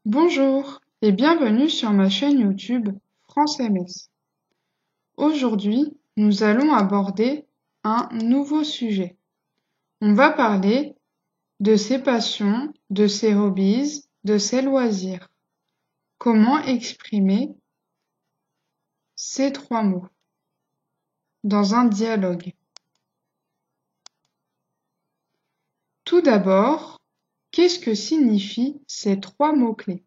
Bonjour et bienvenue sur ma chaîne YouTube France MS. Aujourd'hui, nous allons aborder un nouveau sujet. On va parler de ses passions, de ses hobbies, de ses loisirs. Comment exprimer ces trois mots dans un dialogue? Tout d'abord, qu'est-ce que signifient ces trois mots-clés?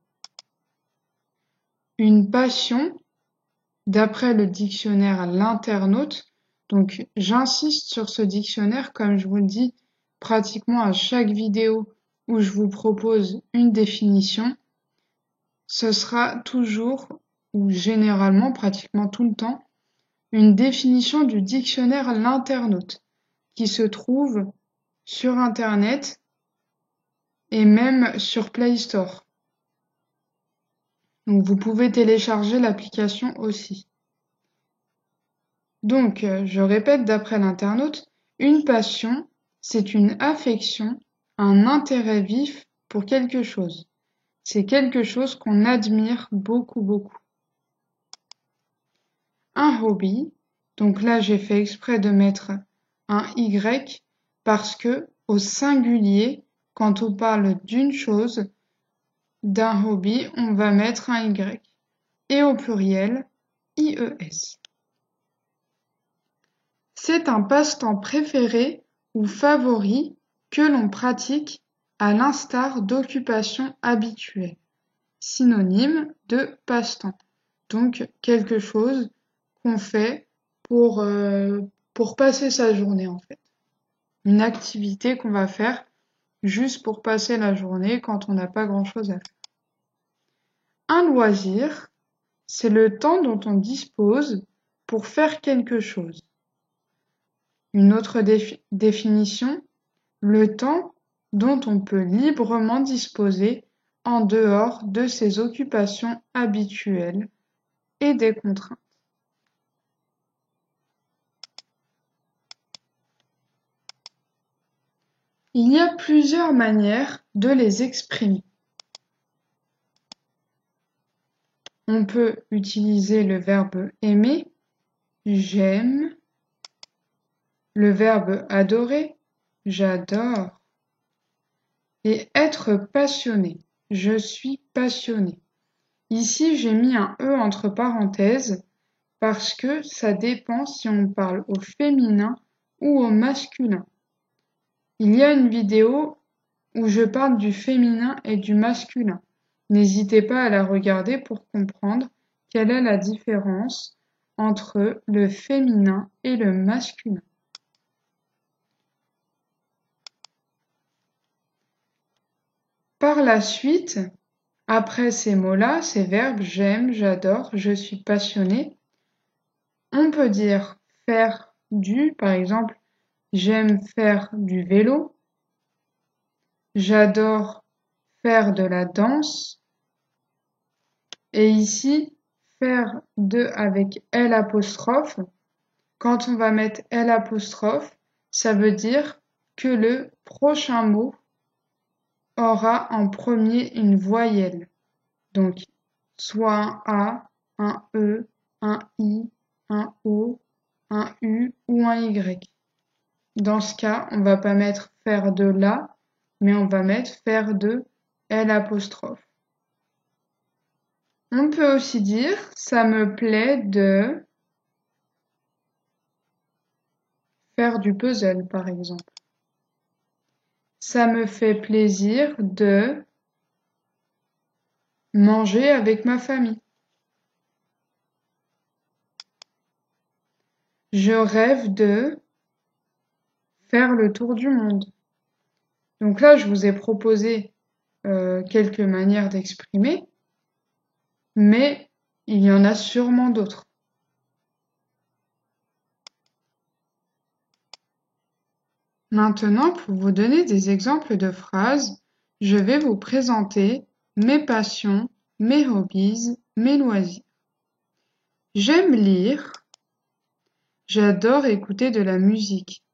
Une passion, d'après le dictionnaire L'Internaute, donc j'insiste sur ce dictionnaire comme je vous le dis pratiquement à chaque vidéo où je vous propose une définition, ce sera toujours ou généralement pratiquement tout le temps une définition du dictionnaire L'Internaute qui se trouve sur Internet et même sur Play Store. Donc vous pouvez télécharger l'application aussi. Donc, je répète d'après l'internaute, une passion, c'est une affection, un intérêt vif pour quelque chose. C'est quelque chose qu'on admire beaucoup, beaucoup. Un hobby, donc là j'ai fait exprès de mettre un Y parce que au singulier, quand on parle d'une chose, d'un hobby, on va mettre un Y. Et au pluriel, IES. C'est un passe-temps préféré ou favori que l'on pratique à l'instar d'occupations habituelles. Synonyme de passe-temps. Donc quelque chose qu'on fait pour passer sa journée en fait. Une activité qu'on va faire juste pour passer la journée quand on n'a pas grand-chose à faire. Un loisir, c'est le temps dont on dispose pour faire quelque chose. Une autre définition, le temps dont on peut librement disposer en dehors de ses occupations habituelles et des contraintes. Il y a plusieurs manières de les exprimer. On peut utiliser le verbe aimer, j'aime, le verbe adorer, j'adore, et être passionné, je suis passionné. Ici, j'ai mis un E entre parenthèses parce que ça dépend si on parle au féminin ou au masculin. Il y a une vidéo où je parle du féminin et du masculin. N'hésitez pas à la regarder pour comprendre quelle est la différence entre le féminin et le masculin. Par la suite, après ces mots-là, ces verbes j'aime, j'adore, je suis passionné, on peut dire faire du, par exemple, j'aime faire du vélo, j'adore faire de la danse, et ici, faire de avec L apostrophe, quand on va mettre L apostrophe, ça veut dire que le prochain mot aura en premier une voyelle. Donc, soit un A, un E, un I, un O, un U ou un Y. Dans ce cas, on va pas mettre faire de la, mais on va mettre faire de L apostrophe. On peut aussi dire ça me plaît de faire du puzzle, par exemple. Ça me fait plaisir de manger avec ma famille. Je rêve de faire le tour du monde. Donc là, je vous ai proposé quelques manières d'exprimer, mais il y en a sûrement d'autres. Maintenant, pour vous donner des exemples de phrases, je vais vous présenter mes passions, mes hobbies, mes loisirs. J'aime lire, j'adore écouter de la musique,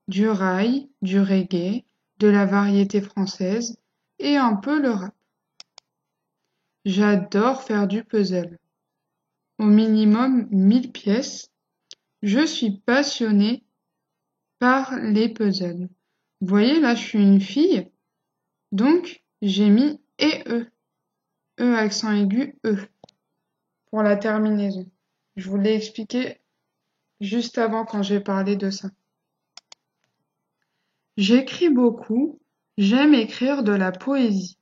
du raï, du reggae, de la variété française et un peu le rap. J'adore faire du puzzle. Au minimum 1000 pièces. Je suis passionnée par les puzzles. Vous voyez, là, je suis une fille, donc j'ai mis E. E accent aigu, E, pour la terminaison. Je vous l'ai expliqué juste avant quand j'ai parlé de ça. J'écris beaucoup, j'aime écrire de la poésie.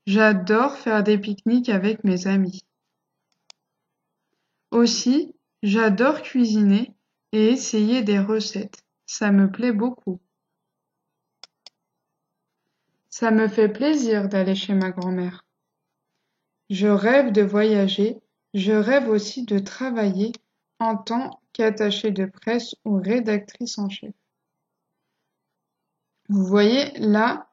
J'adore faire des pique-niques avec mes amis. Aussi, j'adore cuisiner et essayer des recettes. Ça me plaît beaucoup. Ça me fait plaisir d'aller chez ma grand-mère. Je rêve de voyager, je rêve aussi de travailler en tant qu'attachée de presse ou rédactrice en chef. Vous voyez, là,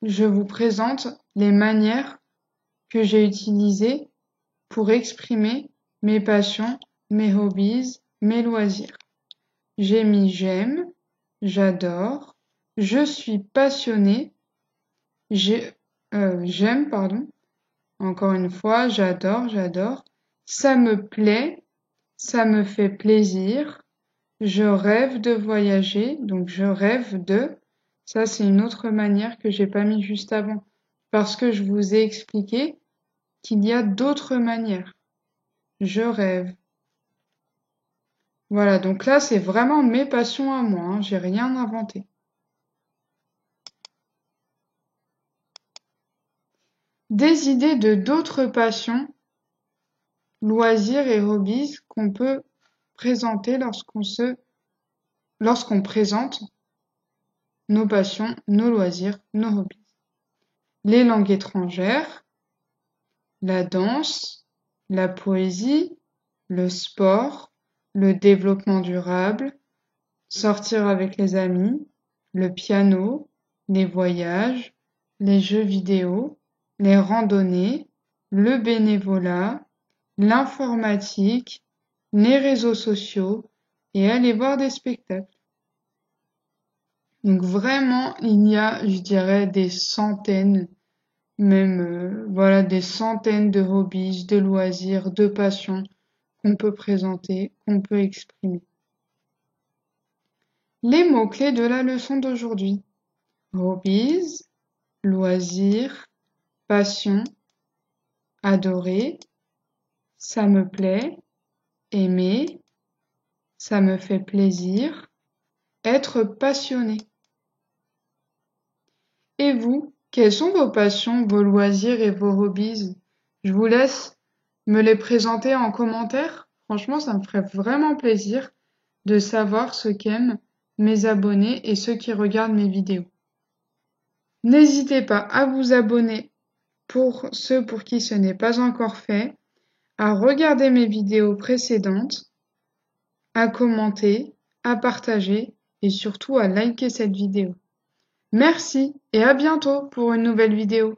je vous présente les manières que j'ai utilisées pour exprimer mes passions, mes hobbies, mes loisirs. J'ai mis j'aime, j'adore, je suis passionnée, j'aime, pardon. Encore une fois, j'adore. Ça me plaît, ça me fait plaisir. Je rêve de voyager, donc je rêve de. Ça, c'est une autre manière que j'ai pas mis juste avant, parce que je vous ai expliqué qu'il y a d'autres manières. Je rêve. Voilà, donc là, c'est vraiment mes passions à moi, hein, j'ai rien inventé. Des idées de d'autres passions, loisirs et hobbies qu'on peut présenter lorsqu'on présente nos passions, nos loisirs, nos hobbies. Les langues étrangères, la danse, la poésie, le sport, le développement durable, sortir avec les amis, le piano, les voyages, les jeux vidéo, les randonnées, le bénévolat, l'informatique, les réseaux sociaux et aller voir des spectacles. Donc vraiment, il y a, je dirais, des centaines, même voilà, des centaines de hobbies, de loisirs, de passions qu'on peut présenter, qu'on peut exprimer. Les mots-clés de la leçon d'aujourd'hui. Hobbies, loisirs, passion, adorer, ça me plaît, aimer, ça me fait plaisir, être passionné. Et vous, quelles sont vos passions, vos loisirs et vos hobbies? Je vous laisse me les présenter en commentaire. Franchement, ça me ferait vraiment plaisir de savoir ce qu'aiment mes abonnés et ceux qui regardent mes vidéos. N'hésitez pas à vous abonner pour ceux pour qui ce n'est pas encore fait, à regarder mes vidéos précédentes, à commenter, à partager et surtout à liker cette vidéo. Merci et à bientôt pour une nouvelle vidéo.